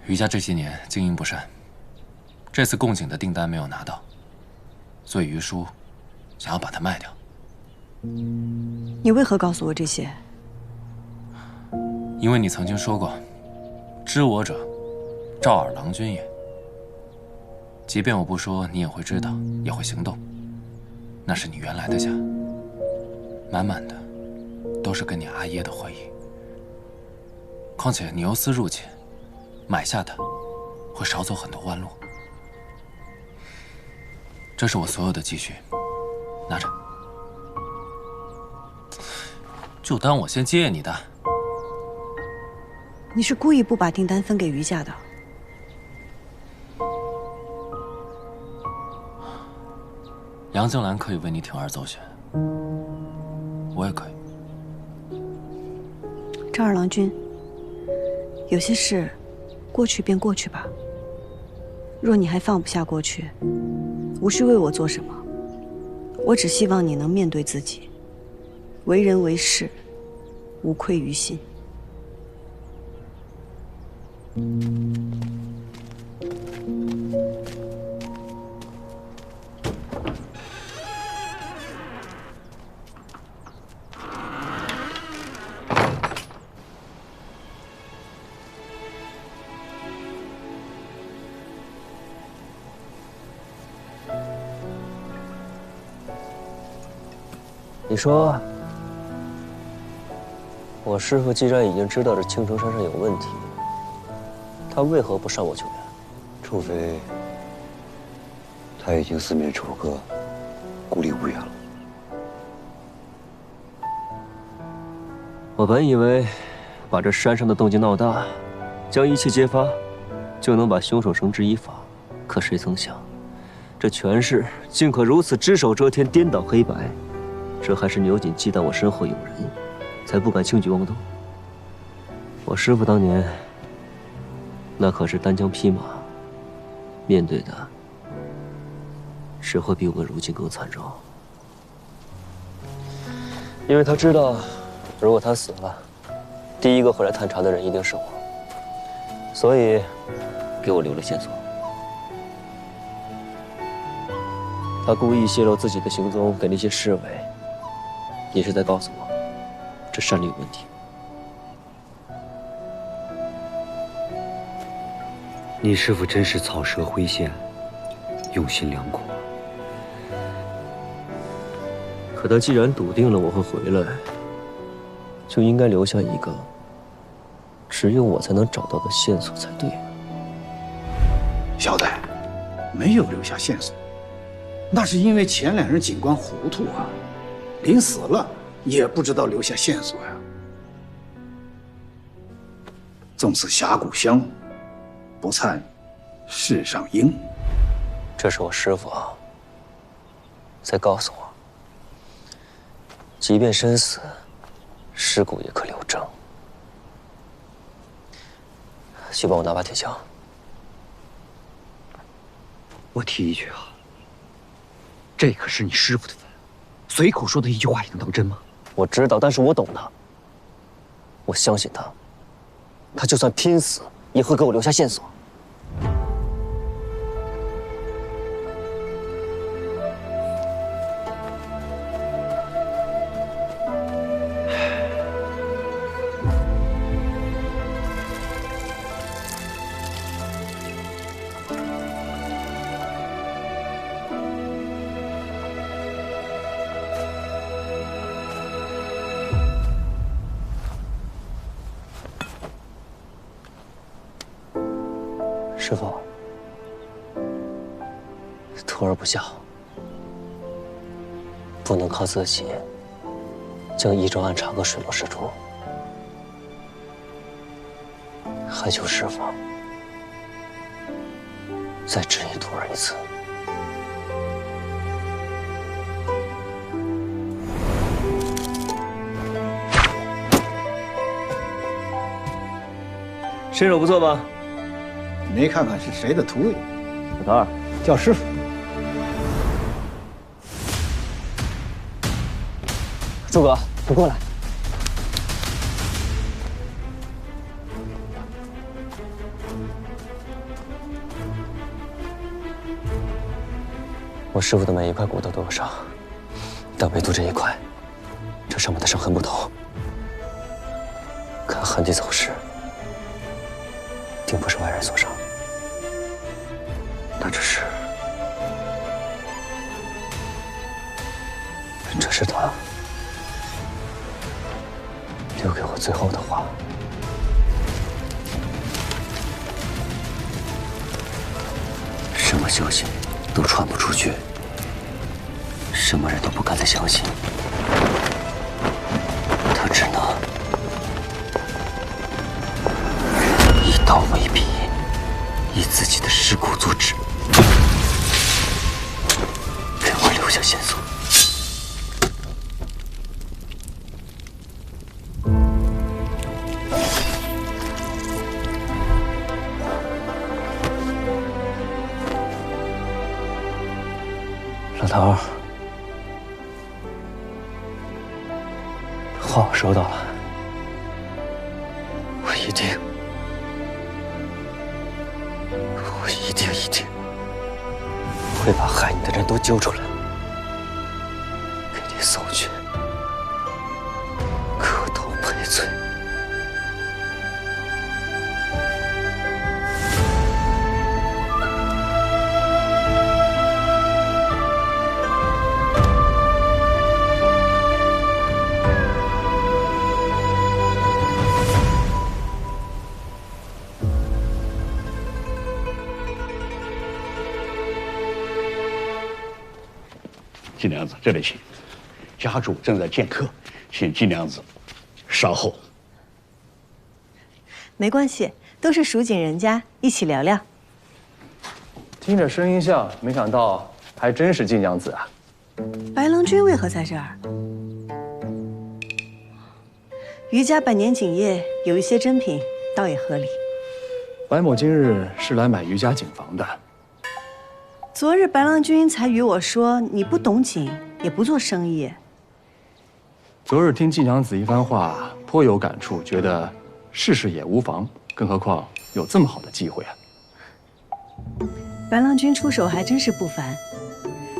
余家这些年经营不善，这次贡锦的订单没有拿到，所以余叔想要把它卖掉。你为何告诉我这些？因为你曾经说过，知我者，赵尔郎君也。即便我不说，你也会知道，也会行动。那是你原来的家，满满的都是跟你阿耶的回忆。况且你由私入侵，买下的会少走很多弯路。这是我所有的积蓄，拿着，就当我先借你的。你是故意不把订单分给余家的？杨静兰可以为你铤而走险，我也可以。赵二郎君，有些事，过去便过去吧。若你还放不下过去，无需为我做什么。我只希望你能面对自己，为人为事，无愧于心。你说，我师父既然已经知道这青城山上有问题，他为何不上我救援？除非他已经四面楚歌，孤立无援了。我本以为把这山上的动静闹大，将一切揭发，就能把凶手绳之以法。可谁曾想，这权势竟可如此只手遮天，颠倒黑白。这还是牛瑾忌惮我身后有人，才不敢轻举妄动。我师父当年那可是单枪匹马，面对的只会比我如今更惨重。因为他知道，如果他死了，第一个会来探查的人一定是我，所以给我留了线索。他故意泄露自己的行踪给那些侍卫，也是在告诉我，这山里有问题。你师父真是草蛇灰线，用心良苦。可他既然笃定了我会回来，就应该留下一个只有我才能找到的线索才对。小戴，没有留下线索，那是因为前两任警官糊涂啊，临死了也不知道留下线索呀。纵使峡谷香，不灿世上英。这是我师父在告诉我，即便身死，尸骨也可留证。去帮我拿把铁锹。我提一句啊，这可是你师父的坟，随口说的一句话也能当真吗？我知道，但是我懂他，我相信他，他就算拼死也会给我留下线索。师父，徒儿不孝，不能靠自己将益州案查个水落石出，还求师父再指引徒儿一次。身手不错吧？没看看是谁的徒弟？小桃儿，叫师傅。诸葛，你过来。我师傅的每一块骨头都有伤，但唯独这一块，这上面的伤痕不同。看痕迹走势，定不是外人所伤。那只是这是他留给我最后的话。什么消息都传不出去，什么人都不敢再相信，他只能一刀为笔，以自己的尸骨做纸，给我留下线索。老头儿，话我收到了，我一定会把害你的人都揪出来，给你送去磕头赔罪。金娘子，这里请。家主正在见客，请金娘子稍后。没关系，都是蜀锦人家，一起聊聊。听着声音像，没想到还真是金娘子啊！白郎君为何在这儿？余家百年锦业有一些珍品，倒也合理。白某今日是来买余家锦房的。昨日白郎君才与我说，你不懂锦，也不做生意。昨日听季娘子一番话，颇有感触，觉得试试也无妨，更何况有这么好的机会啊！白郎君出手还真是不凡，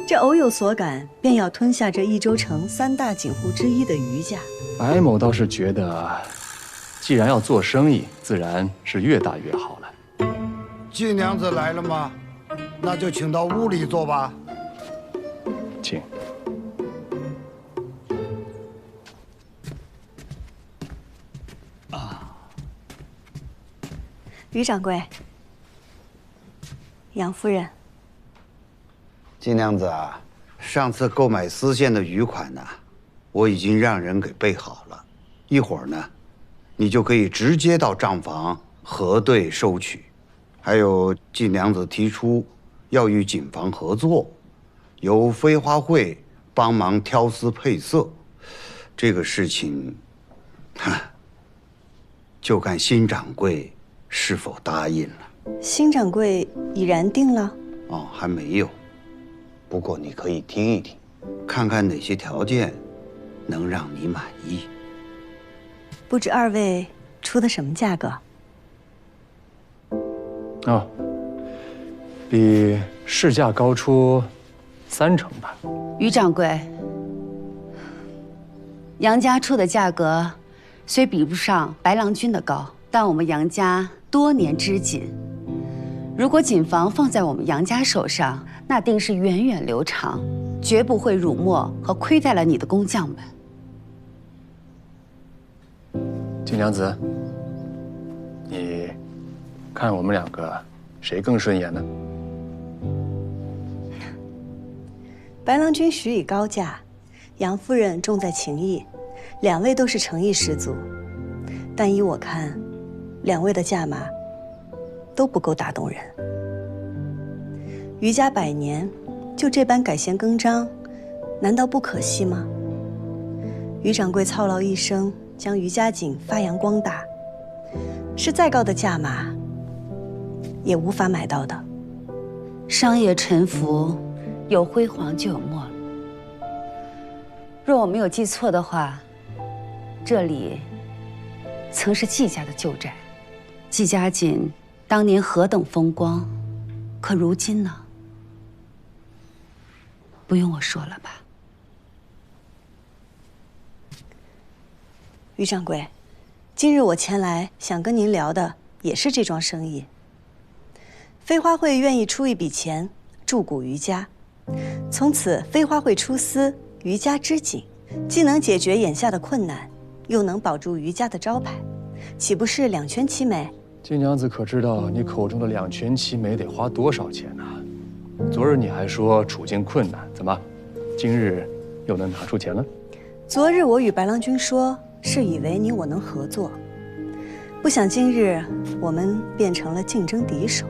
这偶有所感，便要吞下这益州城3大锦户之一的余家。白某倒是觉得，既然要做生意，自然是越大越好了。季娘子来了吗？那就请到屋里坐吧。请。余掌柜，杨夫人。季娘子啊，上次购买丝线的余款呢，我已经让人给备好了。一会儿呢，你就可以直接到账房核对收取。还有季娘子提出要与锦房合作，由飞花会帮忙挑丝配色，这个事情，就看新掌柜是否答应了。新掌柜已然定了？哦，还没有。不过你可以听一听，看看哪些条件能让你满意。不知二位出的什么价格？哦，比市价高出30%吧。余掌柜，杨家出的价格虽比不上白郎君的高，但我们杨家多年织锦，如果锦房放在我们杨家手上，那定是源远流长，绝不会辱没和亏待了你的工匠们。金娘子，你看我们2个谁更顺眼呢？白郎君许以高价，杨夫人重在情义，2位都是诚意十足。但依我看，2位的价码都不够打动人。余家100年，就这般改弦更张，难道不可惜吗？余掌柜操劳一生，将余家锦发扬光大，是再高的价码也无法买到的。商业沉浮，有辉煌就有没落。若我没有记错的话，这里曾是季家的旧宅。季家锦当年何等风光，可如今呢？不用我说了吧？余掌柜，今日我前来想跟您聊的也是这桩生意。飞花会愿意出一笔钱，注股余家，从此飞花会出丝，于家之景，既能解决眼下的困难，又能保住于家的招牌，岂不是两全其美？金娘子可知道你口中的两全其美得花多少钱呢？昨日你还说处境困难，怎么，今日又能拿出钱了？昨日我与白郎君说，是以为你我能合作，不想今日我们变成了竞争敌手。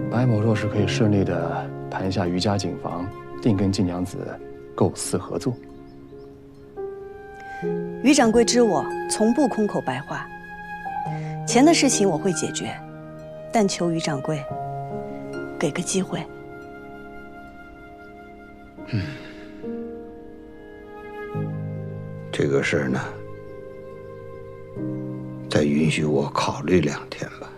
白某若是可以顺利地盘下于家景房，定跟金娘子构思合作。于掌柜知我从不空口白话，钱的事情我会解决，但求于掌柜给个机会。这个事儿呢，再允许我考虑2天吧。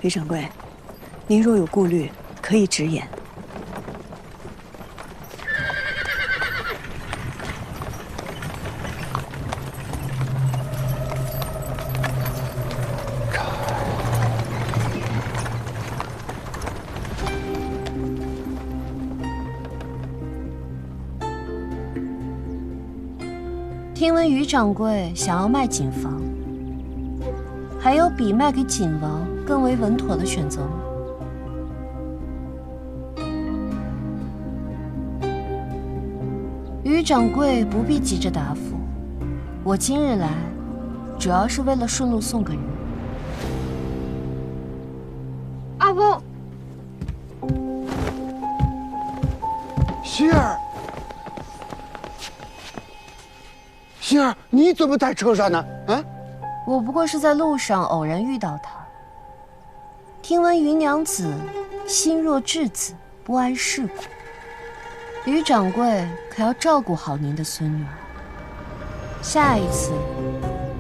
于掌柜，您若有顾虑，可以直言。听闻于掌柜想要卖锦房，还有比卖给锦王更为稳妥的选择吗？于掌柜不必急着答复，我今日来，主要是为了顺路送个人。阿公，希儿。希儿，你怎么在车上呢？啊！我不过是在路上偶然遇到他。听闻于娘子心若稚子，不谙世故，于掌柜可要照顾好您的孙女儿，下一次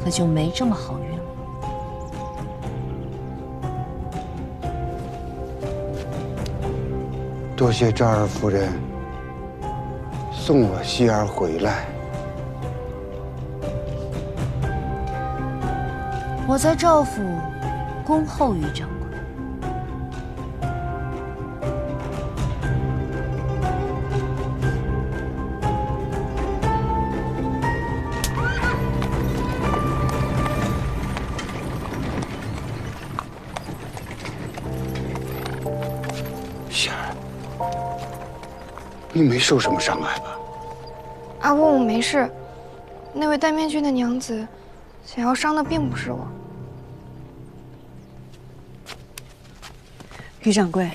可就没这么好运了。多谢赵二夫人送我希儿回来。我在赵府恭候于掌柜。希儿，你没受什么伤害吧？阿公，我没事。那位戴面具的娘子想要伤的并不是我。于掌柜，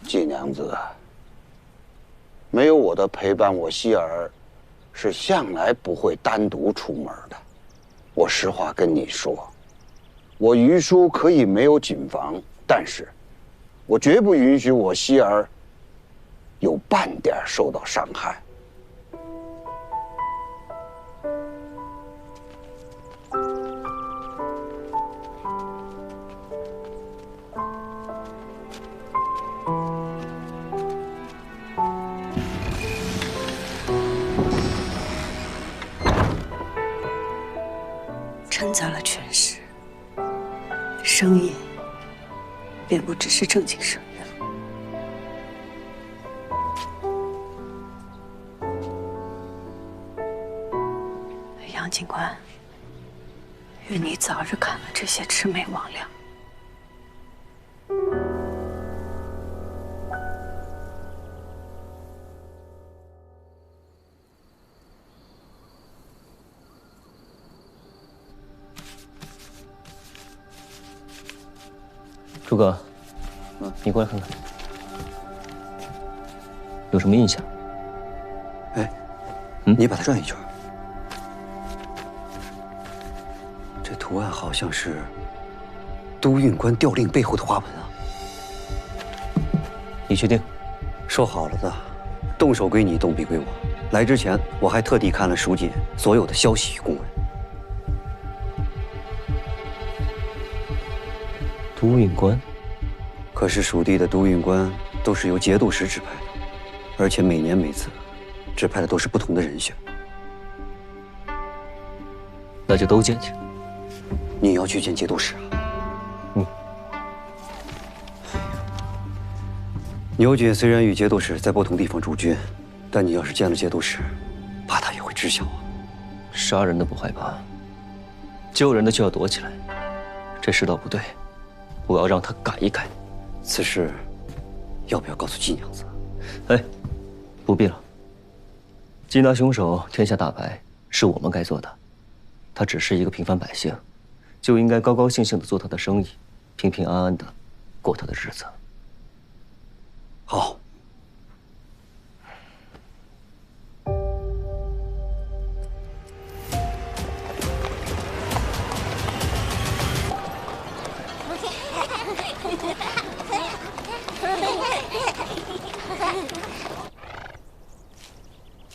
季娘子，没有我的陪伴，我希儿是向来不会单独出门的。我实话跟你说，我于叔可以没有锦房，但是我绝不允许我希儿有半点受到伤害。掺杂了权势，生意便不只是正经生意了。杨警官，愿你早日砍了这些魑魅魍魉。诸葛，你过来看看，有什么印象？哎，你把它转一圈。这图案好像是都运官调令背后的花纹啊！你确定？说好了的，动手归你，动笔归我。来之前，我还特地看了蜀锦所有的消息与公文。都运官，可是蜀地的都运官都是由节度使指派的，而且每年每次指派的都是不同的人选。那就都见去。你要去见节度使啊？牛瑾虽然与节度使在不同地方驻军，但你要是见了节度使，怕他也会知晓啊。杀人的不害怕，救人的就要躲起来。这世道不对，我要让他改一改。此事要不要告诉季娘子？哎，不必了。缉拿凶手，天下大白，是我们该做的。他只是一个平凡百姓，就应该高高兴兴地做他的生意，平平安安地过他的日子。好。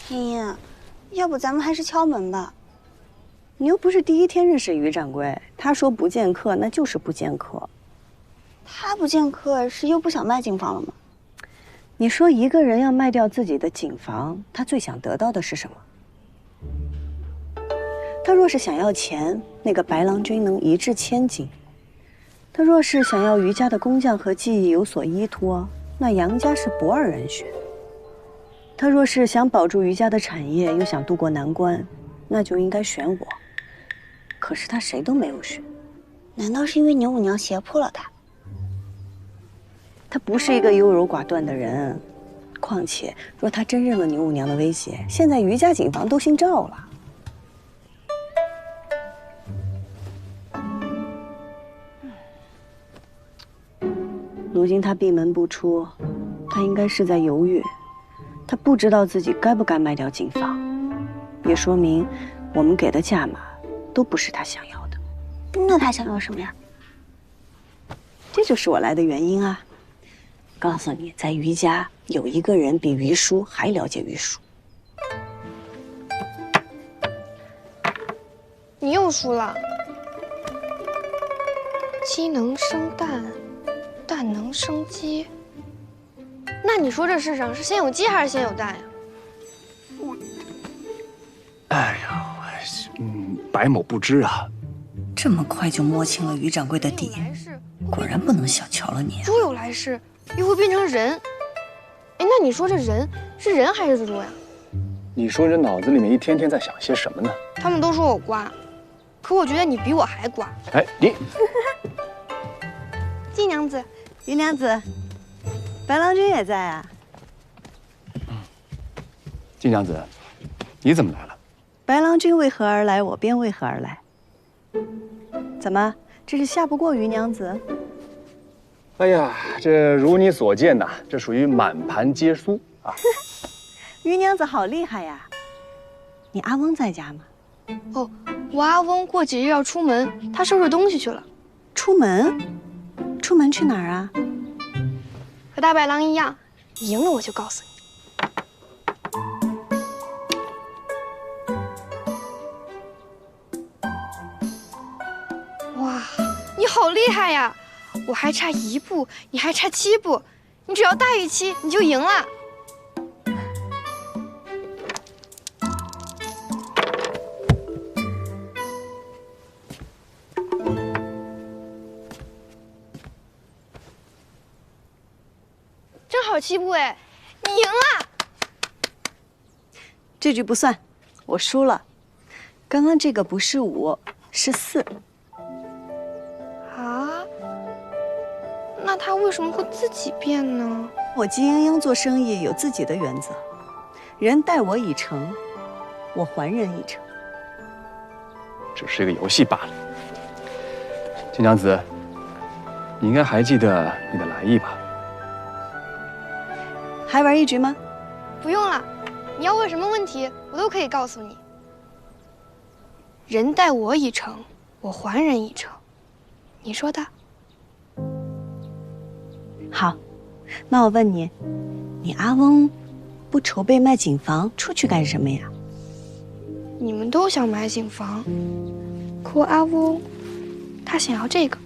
茵茵，要不咱们还是敲门吧。你又不是第一天认识于掌柜，他说不见客，那就是不见客。他不见客是又不想卖景房了吗？你说一个人要卖掉自己的景房，他最想得到的是什么？他若是想要钱，那个白郎君能一掷千金；他若是想要于家的工匠和技艺有所依托，那杨家是不二人选。他若是想保住于家的产业，又想渡过难关，那就应该选我。可是他谁都没有选，难道是因为牛五娘胁迫了他？他不是一个优柔寡断的人，况且若他真认了牛五娘的威胁，现在于家景房都姓赵了。如今他闭门不出，他应该是在犹豫，他不知道自己该不该卖掉景房，也说明我们给的价码都不是他想要的。那他想要什么呀？这就是我来的原因啊！告诉你，在于家有一个人比于叔还了解于叔。你又输了。鸡能生蛋，蛋能生鸡。那你说这世上是先有鸡还是先有蛋呀？哎呀，白某不知啊。这么快就摸清了于掌柜的底，果然不能小瞧了你啊。猪有来世，又会变成人。哎，那你说这人是人还是猪呀？你说这脑子里面一天天在想些什么呢？他们都说我瓜，可我觉得你比我还瓜。哎，你，季娘子，于娘子，白郎君也在啊。季娘子，你怎么来了？白郎君为何而来，我便为何而来。怎么，这是下不过于娘子？哎呀，这如你所见呐，这属于满盘皆输啊！于娘子好厉害呀！你阿翁在家吗？哦，我阿翁过几日要出门，他收拾东西去了。出门？出门去哪儿啊？和大白狼一样，你赢了我就告诉你。哇，你好厉害呀！我还差1步，你还差7步，你只要大于7，你就赢了。正好7步哎，你赢了。这局不算，我输了。刚刚这个不是5，是4。啊？那他为什么会自己变呢？我季莺莺做生意有自己的原则，人待我以诚，我还人以诚。只是一个游戏罢了。金娘子，你应该还记得你的来意吧？还玩一局吗？不用了，你要问什么问题，我都可以告诉你。人待我以诚，我还人以诚。你说的。好，那我问你，你阿翁不筹备卖景房出去干什么呀？你们都想买景房，可我阿翁他想要这个。